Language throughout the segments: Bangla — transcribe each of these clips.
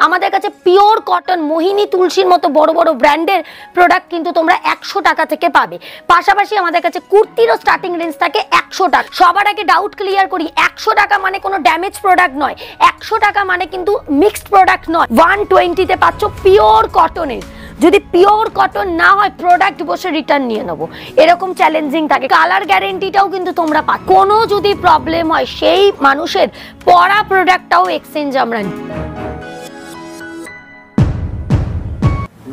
আমাদের কাছে পিওর কটন মোহিনী তুলসীর মতো বড় বড় ব্র্যান্ডের প্রোডাক্ট কিন্তু তোমরা 100 টাকা থেকে পাবে। পাশাপাশি আমাদের কাছে কুর্তিরও স্টার্টিং রেঞ্জ থাকে 100 টাকা। সবার আগে ডাউট ক্লিয়ার করি, 100 টাকা মানে কোনো ড্যামেজ প্রোডাক্ট নয়, 100 টাকা মানে কিন্তু মিক্সড প্রোডাক্ট নয়। 120 তে পাচ্ছ পিওর কটনের। যদি পিওর কটন না হয় প্রোডাক্ট বসে রিটার্ন নিয়ে নেবো, এরকম চ্যালেঞ্জিং থাকে। কালার গ্যারেন্টিটাও কিন্তু তোমরা পাচ্ছ। কোনো যদি প্রবলেম হয় সেই মানুষের পরা প্রোডাক্টটাও এক্সচেঞ্জ আমরা নিই।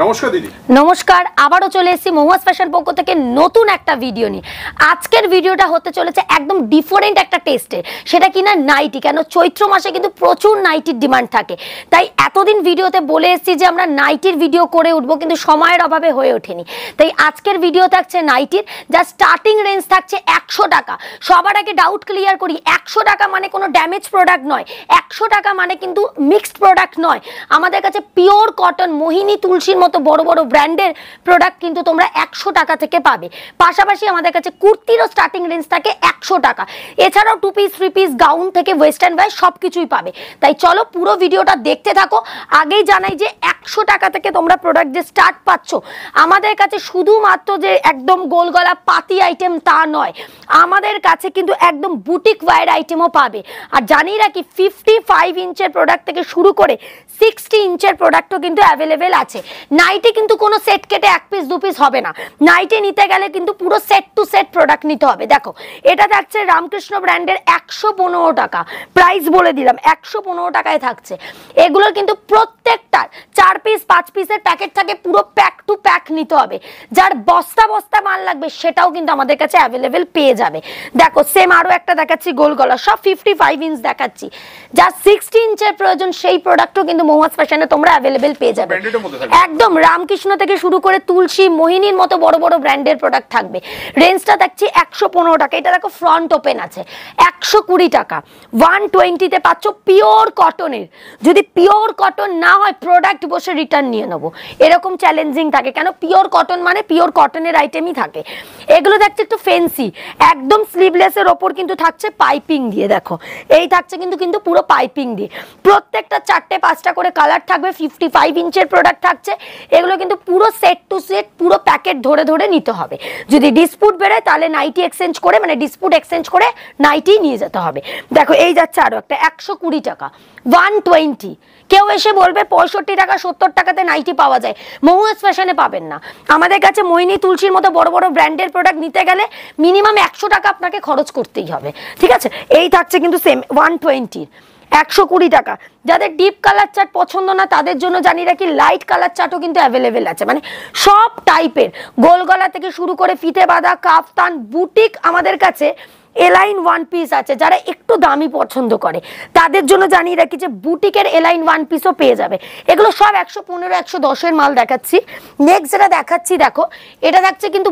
নমস্কার দিদি। নমস্কার, আবারও চলে এসেছি মহুয়াস ফ্যাশন পক্ষ থেকে নতুন একটা ভিডিও নিয়ে। আজকের ভিডিওটা হতে চলেছে একদম ডিফারেন্ট একটা টেস্টে, সেটা কিনা নাইটি। কেন চৈত্র মাসে কিন্তু প্রচুর নাইটির ডিমান্ড থাকে, তাই এতদিন ভিডিওতে বলে এসেছি যে আমরা নাইটির ভিডিও করে উঠবো, কিন্তু সময়ের অভাবে হয়ে ওঠেনি। তাই আজকের ভিডিও থাকছে নাইটির, যা স্টার্টিং রেঞ্জ থাকছে 100 টাকা। সবার আগে ডাউট ক্লিয়ার করি, 100 টাকা মানে কোনো ড্যামেজ প্রোডাক্ট নয়, 100 টাকা মানে কিন্তু মিক্সড প্রোডাক্ট নয়। আমাদের কাছে পিওর কটন মোহিনী তুলসীর মতো বড় বড় ব্র্যান্ডের প্রোডাক্ট কিন্তু তোমরা 100 টাকা থেকে পাবে। পাশাপাশি আমাদের কাছে কুর্তিরও স্টার্টিং রেঞ্জ থাকে 100 টাকা। এছাড়াও 2 পিস 3 পিস গাউন থেকে ওয়েস্টার্ন ওয়্যার সবকিছুই পাবে। তাই চলো পুরো ভিডিওটা দেখতে থাকো। আগেই জানাই যে 100 টাকা থেকে তোমরা প্রোডাক্ট যে স্টার্ট পাচ্ছ, আমাদের কাছে শুধুমাত্র যে একদম গোল গলা পাতি আইটেম তা নয়, আমাদের কাছে কিন্তু একদম বুটিক ওয়্যার আইটেমও পাবে। আর জানিয়ে রাখি 55 ইঞ্চের প্রোডাক্ট থেকে শুরু করে 60 ইঞ্চের প্রোডাক্টও কিন্তু অ্যাভেলেবেল আছে। নাইটি কিন্তু কোনো সেট কেটে 1 পিস 2 পিস হবে না, নাইটি নিতে গেলে কিন্তু পুরো সেট টু সেট প্রোডাক্ট নিতে হবে। দেখো এটা থাকছে রামকৃষ্ণ ব্র্যান্ডের 115 টাকা, প্রাইস বলে দিলাম 115 টাকায় থাকছে। এগুলোর কিন্তু প্রত্যেকটার 4 পিস 5 পিসের প্যাকেট থাকে, পুরো প্যাক টু প্যাক নিতে হবে। যার বস্তা বস্তা মাল লাগবে সেটাও কিন্তু আমাদের কাছে অ্যাভেলেবেল পেয়ে যাবে। দেখো সেম আরও একটা দেখাচ্ছি গোল গলা, সব 55 ইঞ্চ দেখাচ্ছি। যা 60 ইঞ্চের প্রয়োজন সেই প্রোডাক্টও কিন্তু মহুয়াস ফ্যাশনে তোমরা অ্যাভেলেবেল পেয়ে যাবে। একদম রামকৃষ্ণ থেকে শুরু করে তুলসী মোহিনীর মতো বড় বড় ব্র্যান্ডের প্রোডাক্ট থাকবে। রেঞ্জটা দেখছি 115 টাকা। এটা দেখো ফ্রন্ট ওপেন আছে 120 টাকা। 120 তে পাচ্ছ পিওর কটনের। যদি পিওর কটন না হয় প্রোডাক্ট বসে রিটার্ন নিয়ে নেবো, এরকম চ্যালেঞ্জিং থাকে। কেন পিওর কটন মানে পিওর কটনের আইটেমই থাকে। এগুলো দেখছে একটু ফেন্সি, একদম স্লিভলেসের ওপর কিন্তু থাকছে পাইপিং দিয়ে। দেখো এই থাকছে কিন্তু পুরো পাইপিং দিয়ে। প্রত্যেকটা 4টে 5টা করে কালার থাকবে। 55 ইঞ্চের প্রোডাক্ট থাকছে। এগুলো কিন্তু পুরো সেট টু সেট পুরো প্যাকেট ধরে ধরে নিতে হবে। যদি ডিসপুট বেরোয় তাহলে নাইটি এক্সচেঞ্জ করে, মানে ডিসপুট এক্সচেঞ্জ করে নাইটি নিয়ে যেতে হবে। দেখো এই যাচ্ছে আরো একটা 120 টাকা। 120। কেউ এসে বলবে 65 টাকা 70 টাকাতে নাইটি পাওয়া যায়, মহুয়াস ফ্যাশনে পাবেন না। আমাদের কাছে মোহিনী তুলসীর মতো বড় বড় ব্র্যান্ডের প্রোডাক্ট নিতে গেলে মিনিমাম 100 টাকা আপনাকে খরচ করতেই হবে, ঠিক আছে। এই থাকছে কিন্তু সেম 120 120 টাকা। যাদের ডিপ কালার চার্ট পছন্দ না তাদের জন্য জানিয়ে রাখি লাইট কালার চার্টও কিন্তু অ্যাভেলেবেল আছে। মানে সব টাইপের গোল গলা থেকে শুরু করে ফিতে বাঁধা কাফতান বুটিক আমাদের কাছে এলাইন 1 পিস আছে। যারা একটু দামি পছন্দ করে তাদের জন্য জানিয়ে রাখি যে বুটিকের এলাইন 1 পিসও পেয়ে যাবে। এগুলো সব 115 110 এর মাল দেখাচ্ছি। নেক্সট যেটা দেখাচ্ছি দেখো, এটা থাকছে কিন্তু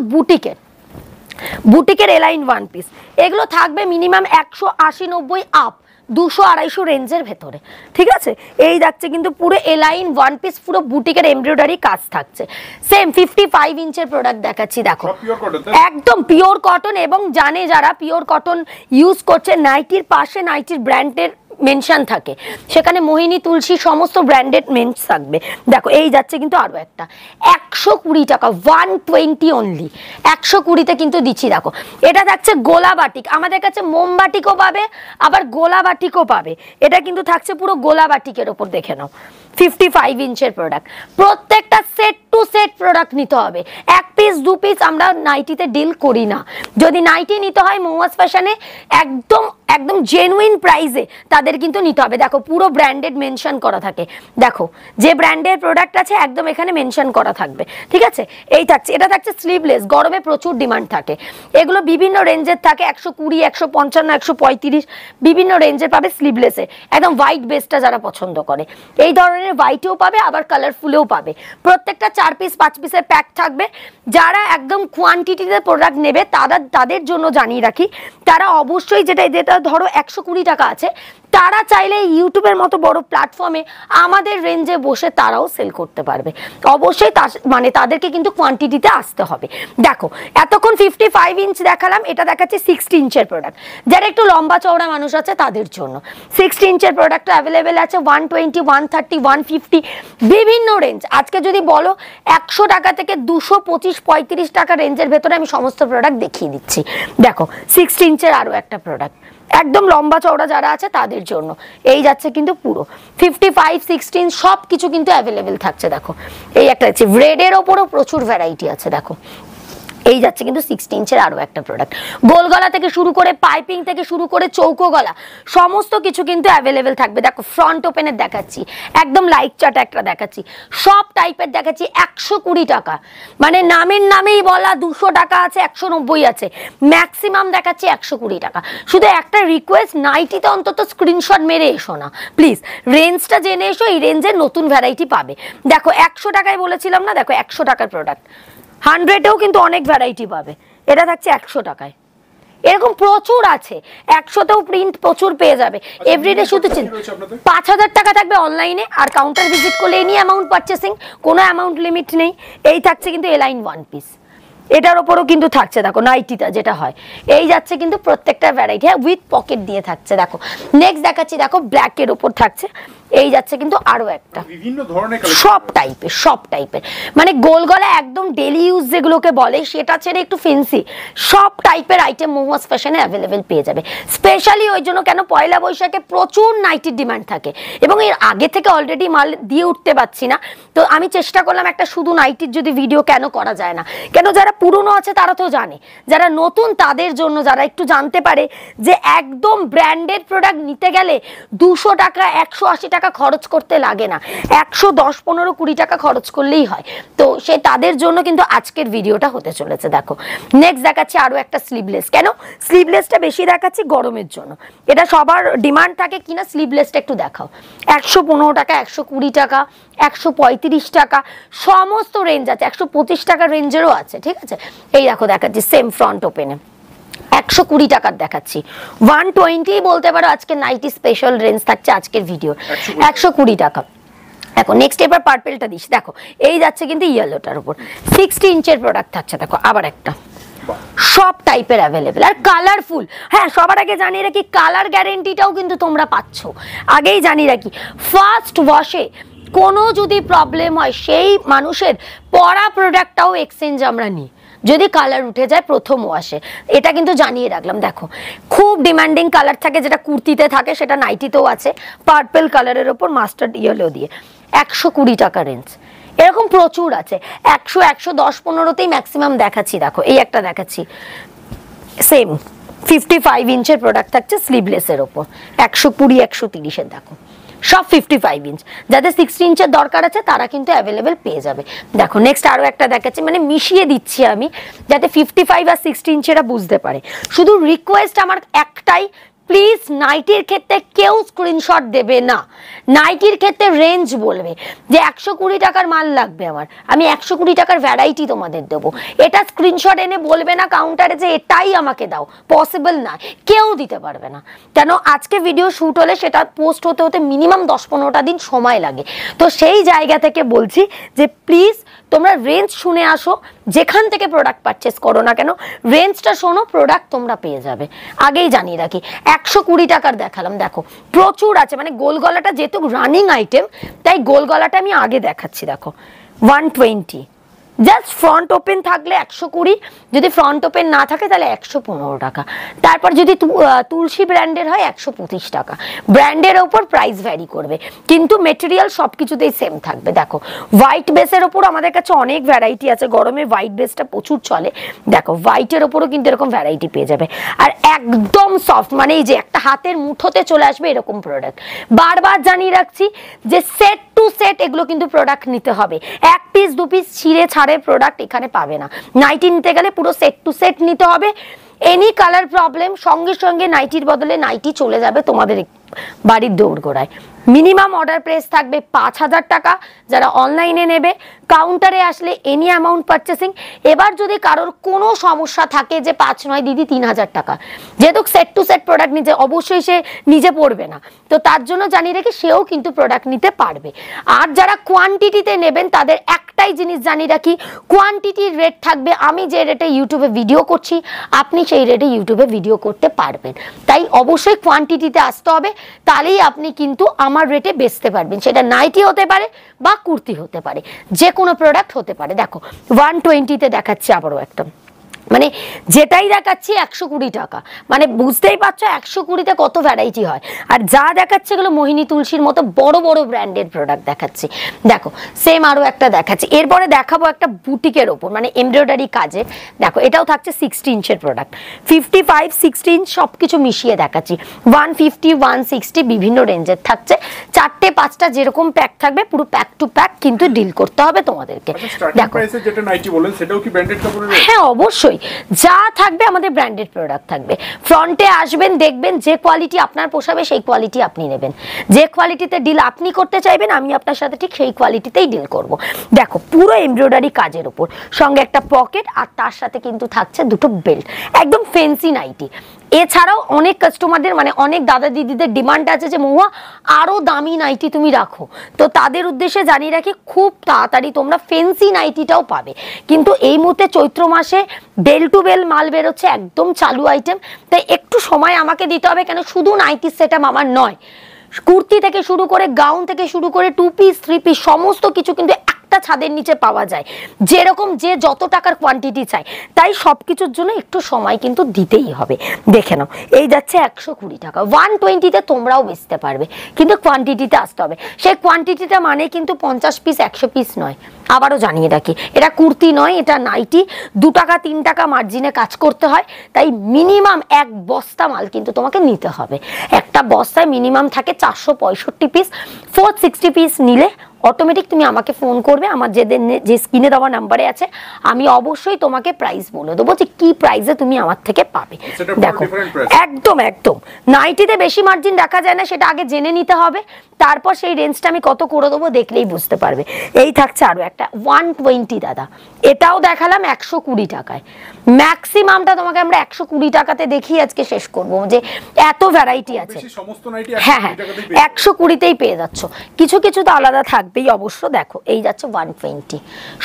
বুটিকের এলাইন 1 পিস। এগুলো থাকবে মিনিমাম 180 90 আপ, 200 250 রেঞ্জের ভেতরে, ঠিক আছে। এই দেখছে কিন্তু পুরো এলাইন 1 পিস, পুরো বুটিকের এমব্রয়ডারি কাজ থাকছে। সেম 55 ইঞ্চের প্রোডাক্ট দেখাচ্ছি। দেখো একদম পিওর কটন, এবং জানে যারা পিওর কটন ইউজ করছে নাইটির পাশে নাইটির ব্র্যান্ডের মেনশন থাকে, সেখানে মোহিনী তুলসী সমস্ত ব্র্যান্ডেড মেনস থাকবে। দেখো এই যাচ্ছে কিন্তু আরো একটা 120 টাকা। 120 অনলি, 120তে কিন্তু দিচ্ছি। দেখো এটা থাকছে গোলা বাটিক। আমাদের কাছে মোমবাটিকও পাবে, আবার গোলা বাটিকও পাবে। এটা কিন্তু থাকছে পুরো গোলা বাটিকের ওপর, দেখে নাও 55 ইঞ্চের প্রোডাক্ট। প্রত্যেকটা সেট টু সেট প্রোডাক্ট নিতে হবে। 1 পিস 2 পিস আমরা নাইটিতে ডিল করি না। যদি নাইটি নিতে হয় মহুয়াস ফ্যাশনে একদম একদম জেনুইন প্রাইসে তাদের কিন্তু নিতে হবে। দেখো পুরো ব্র্যান্ডেড মেনশন করা থাকে। দেখো যে ব্র্যান্ডের প্রোডাক্ট আছে একদম এখানে মেনশন করা থাকবে, ঠিক আছে। এই থাকছে, এটা থাকছে স্লিভলেস। গরমে প্রচুর ডিমান্ড থাকে। এগুলো বিভিন্ন রেঞ্জের থাকে, 120 155 135 বিভিন্ন রেঞ্জের পাবে স্লিভলেসে। একদম হোয়াইট বেসটা যারা পছন্দ করে এই ধরনের হোয়াইটেও পাবে, আবার কালারফুলেও পাবে। প্রত্যেকটা 4 পিস 5 পিসের প্যাক থাকবে। যারা একদম কোয়ান্টিটিতে প্রোডাক্ট নেবে তাদের জন্য জানিয়ে রাখি, তারা অবশ্যই যেটা ধরো 120 টাকা আছে তারা চাইলে ইউটিউবের মতো বড় প্ল্যাটফর্মে আমাদের রেঞ্জে বসে তারাও সেল করতে পারবে। অবশ্যই মানে তাদেরকে কিন্তু কোয়ান্টিটিতে আসতে হবে। দেখো এতক্ষণ 55 ইঞ্চ দেখালাম, এটা দেখাচ্ছি 60 ইঞ্চের প্রোডাক্ট। যারা একটু লম্বা চওড়া মানুষ আছে তাদের জন্য 60 ইঞ্চের প্রোডাক্ট অ্যাভেলেবেল আছে 120, 130, 150 বিভিন্ন রেঞ্জ। আজকে যদি বলো 100 টাকা থেকে 225, 35 টাকা রেঞ্জের ভেতরে আমি সমস্ত প্রোডাক্ট দেখিয়ে দিচ্ছি। দেখো 60 ইঞ্চের আরো একটা প্রোডাক্ট একদম লম্বা চওড়া যারা আছে তাদের জন্য এই যাচ্ছে কিন্তু পুরো 55, 16 সব কিছু কিন্তু অ্যাভেলেবেল থাকছে। দেখো এই একটা আছে রেডের ওপরও প্রচুর ভ্যারাইটি আছে। দেখো এই যাচ্ছে কিন্তু 60 ইঞ্চের আরো একটা প্রোডাক্ট। গোল গলা থেকে শুরু করে পাইপিং থেকে শুরু করে চৌকো গলা সমস্ত কিছু কিন্তু অ্যাভেলেবেল থাকবে। দেখো ফ্রন্ট ওপেনের দেখাচ্ছি, একদম লাইক চার্ট একটা দেখাচ্ছি, সব টাইপের দেখাচ্ছি 120 টাকা। মানে নামের নামেই বলা 200 টাকা আছে, 190 আছে, ম্যাক্সিমাম দেখাচ্ছি 120 টাকা। শুধু একটা রিকোয়েস্ট, নাইটিতে অন্তত স্ক্রিনশট মেরে এসো না প্লিজ, রেঞ্জটা জেনে এসো, এই রেঞ্জের নতুন ভ্যারাইটি পাবে। দেখো 100 টাকায় বলেছিলাম না, দেখো 100 টাকার প্রোডাক্ট 100-এও কিন্তু অনেক ভ্যারাইটি পাবে। এটা থাকছে 100 টাকায়, এরকম প্রচুর আছে। 100-তেও প্রিন্ট প্রচুর পেয়ে যাবে। এভরিডে শুধু 5000 টাকা থাকবে অনলাইনে, আর কাউন্টার ভিজিট করলে এনি অ্যামাউন্ট পারচেসিং, কোনো অ্যামাউন্ট লিমিট নেই। এই থাকছে কিন্তু এলাইন ওয়ান পিস, এটার ওপরও কিন্তু থাকছে। দেখো নাইটিটা যেটা হয় এই যাচ্ছে কিন্তু প্রত্যেকটা ভ্যারাইটি, হ্যাঁ উইথ পকেট দিয়ে থাকছে। দেখো নেক্সট দেখাচ্ছি, দেখো ব্ল্যাকের ওপর থাকছে এই যাচ্ছে কিন্তু আরো একটা বিভিন্ন ধরনের সব টাইপের মানে গোল গলা একদম ডেলি ইউজ যেগুলোকে বলে সেটা ছেড়ে একটু ফেন্সি সব টাইপের আইটেম মহুয়াস ফ্যাশনে অ্যাভেলেবেল পেয়ে যাবে। স্পেশালি ওই জন্য কেন পয়লা বৈশাখে প্রচুর নাইটির ডিমান্ড থাকে এবং এর আগে থেকে অলরেডি মাল দিয়ে উঠতে পারছি না, তো আমি চেষ্টা করলাম একটা শুধু নাইটির যদি ভিডিও কেন করা যায় না, কেন যারা পুরনো আছে তারা তো জানে, যারা নতুন তাদের জন্য, যারা একটু জানতে পারে যে একদম ব্র্যান্ডেড প্রোডাক্ট নিতে গেলে 200 টাকা 180 টাকা খরচ করতে লাগে না, 110, 15, 20 টাকা খরচ করলেই হয়। তো সে তাদের জন্য কিন্তু আজকের ভিডিওটা হতে চলেছে। দেখো নেক্সট দেখাচ্ছি আরো একটা স্লিভলেস। কেন স্লিভলেসটা বেশি দেখাচ্ছি? গরমের জন্য। এটা সবার ডিমান্ড থাকে কিনা স্লিভলেসটা একটু দেখাও। 115 টাকা, 120 টাকা, 135 টাকা সমস্ত রেঞ্জ আছে, 125 টাকা রেঞ্জেরও আছে। ঠিক আছে, এই দেখো দেখাচ্ছি সেম ফ্রন্ট ওপেনে 120 টাকার দেখাচ্ছি, 120 বলতে পারো আজকে নাইটি স্পেশাল রেঞ্জ থাকছে আজকের ভিডিও 120 টাকা। দেখো নেক্সট এবার পার্পেলটা দিস। দেখো এই যাচ্ছে কিন্তু ইয়েলোটার উপর 60 ইঞ্চের প্রোডাক্ট থাকছে। দেখো আবার একটা সব টাইপের অ্যাভেলেবেল আর কালারফুল। হ্যাঁ সবার আগে জানিয়ে রাখি কালার গ্যারেন্টিটাও কিন্তু তোমরা পাচ্ছ, আগেই জানিয়ে রাখি ফার্স্ট ওয়াশে কোনো যদি প্রবলেম হয় সেই মানুষের পরা প্রোডাক্টটাও এক্সচেঞ্জ আমরা নিই যদি কালার উঠে যায় প্রথম ওয়াশে, এটা কিন্তু জানিয়ে রাখলাম। দেখো খুব ডিমান্ডিং কালার থাকে যেটা কুর্তিতে থাকে সেটা নাইটিতেও আছে, পার্পল কালারের ওপর মাস্টার্ড ইয়েলো দিয়ে 120 টাকা রেঞ্জ। এরকম প্রচুর আছে, 100, 110, 15তেই ম্যাক্সিমাম দেখাচ্ছি। দেখো এই একটা দেখাচ্ছি সেম 55 ইঞ্চের প্রোডাক্ট থাকছে স্লিভলেসের ওপর 120, 130-এর। দেখো সব 55 ইঞ্চ, যাদের 60 ইঞ্চের দরকার আছে তারা কিন্তু অ্যাভেলেবেল পেয়ে যাবে। দেখো নেক্সট আরো একটা দেখাচ্ছি, মানে মিশিয়ে দিচ্ছি আমি যাতে 55 আর 60 ইঞ্চেরা বুঝতে পারে। শুধু রিকোয়েস্ট আমার একটাই, প্লিজ নাইটির ক্ষেত্রে কেউ স্ক্রিনশট দেবে না, নাইটির ক্ষেত্রে রেঞ্জ বলবে যে 120 টাকার মাল লাগবে আমার, আমি 120 টাকার ভ্যারাইটি তোমাদের দেবো, এটা স্ক্রিনশট এনে বলবে না কাউন্টারে যে এটাই আমাকে দাও, পসিবল না, কেউ দিতে পারবে না। কেন আজকে ভিডিও শ্যুট হলে সেটা পোস্ট হতে হতে মিনিমাম 10-15টা দিন সময় লাগে। তো সেই জায়গা থেকে বলছি যে প্লিজ তোমরা রেঞ্জ শুনে আসো, যেখান থেকে প্রোডাক্ট পারচেস করো না কেন রেঞ্জটা শোনো, প্রোডাক্ট তোমরা পেয়ে যাবে। আগেই জানিয়ে রাখি 120 টাকার দেখালাম। দেখো প্রচুর আছে, মানে গোল গলাটা যেহেতু রানিং আইটেম তাই গোল গলাটা আমি আগে দেখাচ্ছি। দেখো 120, জাস্ট ফ্রন্ট ওপেন থাকলে 120, যদি ফ্রন্ট ওপেন না থাকে তাহলে 115 টাকা। তারপর যদি তুলসী ব্র্যান্ডের হয় 125 টাকা। ব্র্যান্ডের ওপর প্রাইস ভ্যারি করবে কিন্তু মেটেরিয়াল সব কিছুতেই সেম থাকবে। দেখো হোয়াইট বেসের ওপর আমাদের কাছে অনেক ভ্যারাইটি আছে, গরমে হোয়াইট বেসটা প্রচুর চলে। দেখো হোয়াইটের ওপরও কিন্তু এরকম ভ্যারাইটি পেয়ে যাবে, আর একদম সফট, মানে এই যে একটা হাতের মুঠোতে চলে আসবে এরকম প্রোডাক্ট। বারবার জানিয়ে রাখছি যে সেট টু সেট এগুলো কিন্তু প্রোডাক্ট নিতে হবে, 1 পিস 2 পিস ছিঁড়ে ছাড়ে প্রোডাক্ট এখানে পাবে না। নাইটি নিতে গেলে পুরো সেট টু সেট নিতে হবে, এনি কালার প্রবলেম সঙ্গে সঙ্গে নাইটির বদলে নাইটি চলে যাবে তোমাদের বাড়ির দৌড়গোড়ায়। মিনিমাম অর্ডার প্রাইস থাকবে 5,000 টাকা। যারা অনলাইনে নেবে কাউন্টারে আসলে এনি অ্যামাউন্ট পারচেসিং। এবার যদি কারোর কোনো সমস্যা থাকে যে 5 নয় দিদি 3,000 টাকা, যেহেতু সেট টু সেট প্রোডাক্ট নিতে অবশ্যই সে নিজে পড়বে না, তো তার জন্য জানিয়ে রেখে সেও কিন্তু প্রোডাক্ট নিতে পারবে। আর যারা কোয়ান্টিটিতে নেবেন তাদের একটাই জিনিস জানিয়ে রাখি, কোয়ান্টিটির রেট থাকবে আমি যে রেটে ইউটিউবে ভিডিও করছি আপনি সেই রেটে ইউটিউবে ভিডিও করতে পারবেন। তাই অবশ্যই কোয়ান্টিটিতে আসতে হবে, তাহলেই আপনি কিন্তু আমার রেটে বেচতে পারবেন। সেটা নাইটি হতে পারে বা কুর্তি হতে পারে, যে কোনো প্রোডাক্ট হতে পারে। দেখো 120-তে দেখাচ্ছি আবারও একটা, মানে যেটাই দেখাচ্ছি 120 টাকা, মানে বুঝতেই পারছো 120-তে কত ভ্যারাইটি হয়। আর যা দেখাচ্ছে এগুলো মোহিনী তুলসীর মতো বড় বড় ব্র্যান্ডের প্রোডাক্ট দেখাচ্ছি। দেখো সেম আরও একটা দেখাচ্ছি, এরপরে দেখাবো একটা বুটিকের ওপর মানে এমব্রয়ডারি কাজে। দেখো এটাও থাকছে 60 ইঞ্চের প্রোডাক্ট, 55, 60 ইঞ্চ সব কিছু মিশিয়ে দেখাচ্ছি। 150, 160 বিভিন্ন রেঞ্জের থাকছে। 4টে 5টা যেরকম প্যাক থাকবে পুরো প্যাক টু প্যাক কিন্তু ডিল করতে হবে তোমাদেরকে। দেখো যেটা নাইটি বলেন সেটাও কি ব্র্যান্ডেড কাপড়ের? হ্যাঁ অবশ্যই, যা থাকবে আমাদের ব্র্যান্ডেড প্রোডাক্ট থাকবে। ফ্রন্টে আসবেন দেখবেন যে কোয়ালিটি আপনার পোষাবে সেই কোয়ালিটি আপনি নেবেন, যে কোয়ালিটিতে ডিল আপনি করতে চাইবেন আমি আপনার সাথে ঠিক সেই কোয়ালিটিতেই ডিল করব। দেখো পুরো এমব্রয়ডারি কাজের উপর, সঙ্গে একটা পকেট আর তার সাথে কিন্তু থাকছে দুটো বেল্ট, একদম ফ্যান্সি নাইটি। এছাড়াও অনেক কাস্টমারদের মানে অনেক দাদা দিদিদের ডিমান্ড আছে যে মহুয়া আরো দামি নাইটি তুমি রাখো, তো তাদের উদ্দেশ্যে জানিয়ে রাখি খুব তাড়াতাড়ি তোমরা ফ্যান্সি নাইটিটাও পাবে। কিন্তু এই মুহূর্তে চৈত্র মাসে বেল টু বেল মাল বেরোচ্ছে, একদম চালু আইটেম, তাই একটু সময় আমাকে দিতে হবে। কেন শুধু নাইটির সেটআপ আমার নয়, কুর্তি থেকে শুরু করে গাউন থেকে শুরু করে 2 পিস 3 পিস সমস্ত কিছু কিন্তু একটা ছাদের নিচে পাওয়া যায়, যেরকম যে যত টাকার কোয়ান্টিটি চাই। তাই সবকিছুর জন্য একটু সময় কিন্তু দিতেই হবে। দেখে নাও এই যাচ্ছে 120 টাকা, 120-তে তোমরাও বেচতে পারবে, কিন্তু কোয়ান্টিটিতে আসতে হবে। সেই কোয়ান্টিটিটা মানে কিন্তু 50 পিস 100 পিস নয়। আবারও জানিয়ে রাখি এটা কুর্তি নয়, এটা নাইটি। 2 টাকা 3 টাকা মার্জিনে কাজ করতে হয়, তাই মিনিমাম 1 বস্তা মাল কিন্তু তোমাকে নিতে হবে। একটা বস্তায় মিনিমাম থাকে 465 পিস। 460 পিস নিলে অটোমেটিক তুমি আমাকে ফোন করবে, আমার যে স্ক্রিনে দেওয়া নাম্বারে আছে, আমি অবশ্যই তোমাকে প্রাইস বলে দেবো যে কি প্রাইসে তুমি আমার থেকে পাবে। দেখো একদম একদম নাইটিতে বেশি মার্জিন দেখা যায় না, সেটা আগে জেনে নিতে হবে, তারপর সেই রেঞ্জটা আমি কত করে দেবো দেখলেই বুঝতে পারবে। এই থাকছে আরো একটা 120 দাদা, এটাও দেখালাম 120 টাকায়। ম্যাক্সিমামটা তোমাকে আমরা 120 টাকাতে দেখিয়ে আজকে শেষ করবো, যে এত ভ্যারাইটি আছে। হ্যাঁ হ্যাঁ 120-তেই পেয়ে যাচ্ছ, কিছু কিছু তো আলাদা থাকবেই অবশ্য। দেখো এই যাচ্ছে 120,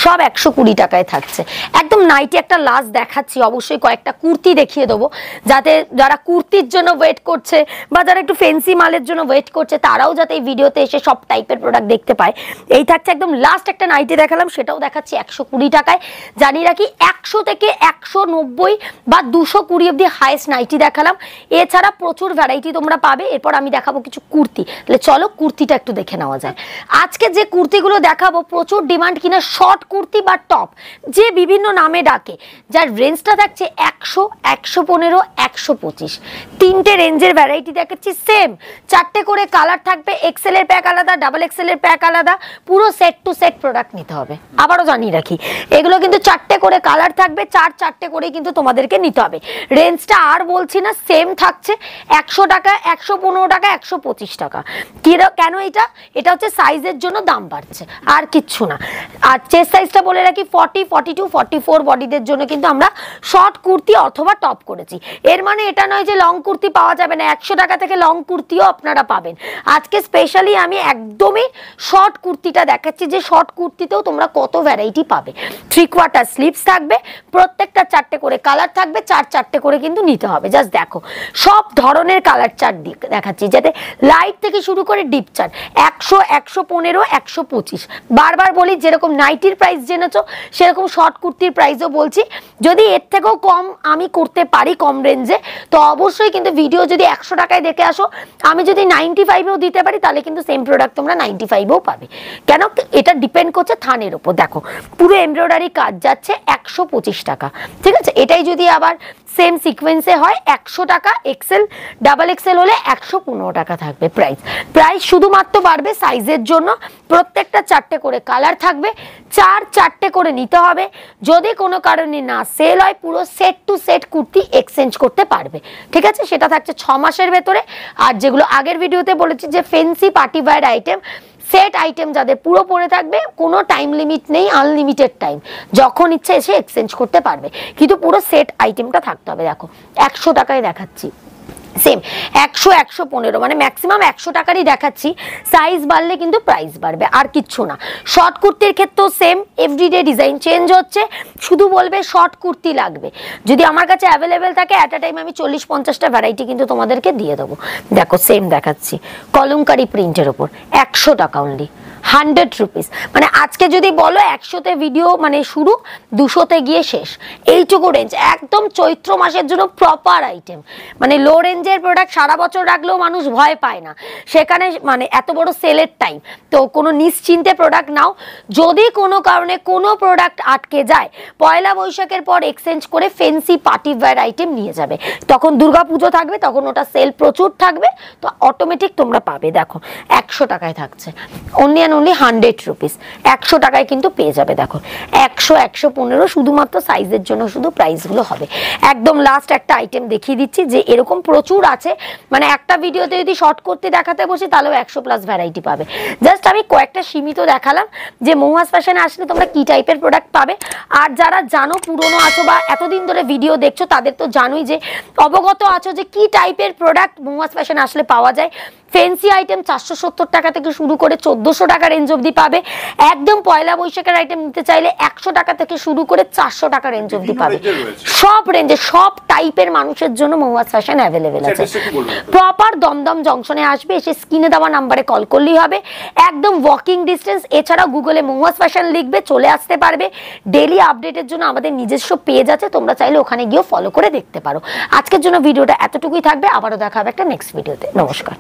সব 120 টাকায় থাকছে। একদম নাইটি একটা লাস্ট দেখাচ্ছি, অবশ্যই কয়েকটা কুর্তি দেখিয়ে দেবো, যাতে যারা কুর্তির জন্য ওয়েট করছে বা যারা একটু ফ্যান্সি মালের জন্য ওয়েট করছে তারাও যাতে এই ভিডিওতে এসে সব টাইপের প্রোডাক্ট দেখতে পায়। এই থাকছে একদম লাস্ট একটা নাইটি দেখালাম, সেটাও দেখাচ্ছি 120 টাকায়। জানিয়ে রাখি 100 থেকে 190 বা 220 অব্দি হাইয়েস্ট নাইটি দেখালাম। এছাড়া প্রচুর ভ্যারাইটি তোমরা পাবে। এরপর আমি দেখাবো কিছু কুর্তি, তাহলে চলো কুর্তিটা একটু দেখে নেওয়া যায়। আজকে যে কুর্তিগুলো দেখাবো প্রচুর ডিমান্ড কিনা শর্ট কুর্তি বা টপ, যে বিভিন্ন নামে ডাকে, যার রেঞ্জটা থাকছে 100, 115, 125। 3টে রেঞ্জের ভ্যারাইটি দেখাচ্ছি। সেম 4টে করে কালার থাকবে, এক্সেল এর প্যাক আলাদা, ডাবল এক্সেল এর প্যাক আলাদা, পুরো সেট টু সেট প্রোডাক্ট নিতে হবে। আবারও জানিয়ে রাখি এগুলো কিন্তু 4টে করে কালার থাকবে, 4টে করে কিন্তু তোমাদেরকে নিতে হবে। রেঞ্জটা আর বলছি না, সেম থাকছে 100 টাকা, 115 টাকা, 125 টাকা। কেন এটা হচ্ছে সাইজের জন্য দাম বাড়ছে, আর কিচ্ছু না। আর চেস্ট সাইজটা বলে রাখি 40, 42, 44 বডিদের জন্য কিন্তু আমরা শর্ট কুর্তি অথবা টপ করেছি। এর মানে এটা নয় যে লং কুর্তি পাওয়া যাবে না, 100 টাকা থেকে লং কুর্তিও আপনারা পাবেন। আজকে স্পেশালি আমি একদমই শর্ট কুর্তিটা দেখাচ্ছি, যে শর্ট কুর্তিতেও তোমরা কত ভ্যারাইটি পাবে। 3/4 স্লিভস থাকবে, প্রত্যেকটা 4টে করে কালার থাকবে, 4টে করে কিন্তু নিতে হবে। জাস্ট দেখো সব ধরনের কালার চার্ট দেখাচ্ছি, যাতে লাইট থেকে শুরু করে ডিপ চার্ট। 100, 115, 125। বারবার বলি যেরকম নাইটির প্রাইস জেনেছো সেরকম শর্ট কুর্তির প্রাইসও বলছি। যদি এর থেকেও কম আমি করতে পারি কম রেঞ্জে, তো অবশ্যই কিন্তু ভিডিও যদি 100 টাকায় দেখে আসো, আমি যদি 95-এও দিতে পারি তাহলে কিন্তু সেম প্রোডাক্ট তোমরা 95-এও পাবে। কেন এটা ডিপেন্ড করছে থানের উপর। দেখো পুরো এমব্রয়ডারি কাজ যাচ্ছে 125 টাকা, ঠিক আছে। এটাই যদি আবার সেম সিকোয়েন্সে হয় 100 টাকা, এক্সেল ডাবল এক্সেল হলে 115 টাকা থাকবে প্রাইস। প্রাইস শুধুমাত্র বাড়বে সাইজের জন্য। প্রত্যেকটা 4টে করে কালার থাকবে, 4 করে নিতে হবে। যদি কোনো কারণে না সেল হয় পুরো set to set kurti exchange করতে পারবে, ঠিক আছে? সেটা থাকছে 6 মাসের ভেতরে। আর যেগুলো আগের ভিডিওতে বলেছি যে fancy party wear item, set item যাদের পুরো পরে থাকবে, কোনো টাইম লিমিট নেই, আনলিমিটেড টাইম, যখন ইচ্ছে এসে এক্সচেঞ্জ করতে পারবে, কিন্তু পুরো সেট আইটেমটা থাকতে হবে। দেখো 100 টাকায় দেখাচ্ছি, সেম 100 115, মানে ম্যাক্সিমাম 100 টাকারই দেখাচ্ছি। সাইজ বাড়লে কিন্তু প্রাইস বাড়বে, আর কিচ্ছু না। শর্ট কুর্তির ক্ষেত্রেও সেম, এভরিডে ডিজাইন চেঞ্জ হচ্ছে, শুধু বলবে শর্ট কুর্তি লাগবে। যদি আমার কাছে অ্যাভেলেবেল থাকে অ্যাট আ টাইম আমি 40-50টা ভ্যারাইটি কিন্তু তোমাদেরকে দিয়ে দেবো। দেখো সেম দেখাচ্ছি, কলমকারি প্রিন্টের ওপর 100 টাকা অনলি, 100 রুপিস। মানে আজকে যদি বলো 100তে ভিডিও মানে শুরু, 200তে গিয়ে শেষ, এইটুকু রেঞ্জ। একদম চৈত্র মাসের জন্য প্রপার আইটেম। মানে লো রেঞ্জের প্রোডাক্ট সারা বছর রাখলেও মানুষ ভয় পায় না, সেখানে মানে এত বড় সেলের টাইম, তো কোনো নিশ্চিন্তে প্রোডাক্ট নাও। যদি কোনো কারণে কোনো প্রোডাক্ট আটকে যায়, পয়লা বৈশাখের পর এক্সচেঞ্জ করে ফেন্সি পার্টি ওয়্যার আইটেম নিয়ে যাবে। তখন দুর্গাপুজো থাকবে, তখন ওটা সেল প্রচুর থাকবে, তো অটোমেটিক তোমরা পাবে। দেখো 100 টাকায় থাকছে, অনলি অনলি 100 রুপিস, 100 টাকায় কিন্তু পেয়ে যাবে। দেখো 100 115, শুধুমাত্র সাইজের জন্য শুধু প্রাইসগুলো হবে। একদম লাস্ট একটা আইটেম দেখিয়ে দিচ্ছি, যে এরকম প্রচুর আছে, মানে একটা ভিডিওতে যদি শর্ট করতে দেখাতে বসি তাহলেও 100+ ভ্যারাইটি পাবে। জাস্ট আমি কয়েকটা সীমিত দেখালাম যে মহুয়াস ফ্যাশনে আসলে তোমরা কি টাইপের প্রোডাক্ট পাবে। আর যারা জানো, পুরনো আছো বা এতদিন ধরে ভিডিও দেখছো, তাদের তো জানোই, যে অবগত আছো যে কি টাইপের প্রোডাক্ট মহুয়াস ফ্যাশনে আসলে পাওয়া যায়। ফেন্সি আইটেম 470 টাকা থেকে শুরু করে 1400 টাকা রেঞ্জ অবধি পাবে। একদম পয়লা বৈশাখের আইটেম নিতে চাইলে 100 টাকা থেকে শুরু করে 400 টাকা রেঞ্জ অবধি পাবে। সব রেঞ্জে সব টাইপের মানুষের জন্য মহুয়াস ফ্যাশন অ্যাভেলেবেল আছে। প্রপার দমদম জংশনে আসবে, এসে স্ক্রিনে দেওয়া নাম্বারে কল করলেই হবে, একদম ওয়াকিং ডিস্টেন্স। এছাড়াও গুগলে মহুয়াস ফ্যাশন লিখবে, চলে আসতে পারবে। ডেইলি আপডেটের জন্য আমাদের নিজস্ব পেজ আছে, তোমরা চাইলে ওখানে গিয়েও ফলো করে দেখতে পারো। আজকের জন্য ভিডিওটা এতটুকুই থাকবে, আবারও দেখা হবে একটা নেক্সট ভিডিওতে। নমস্কার।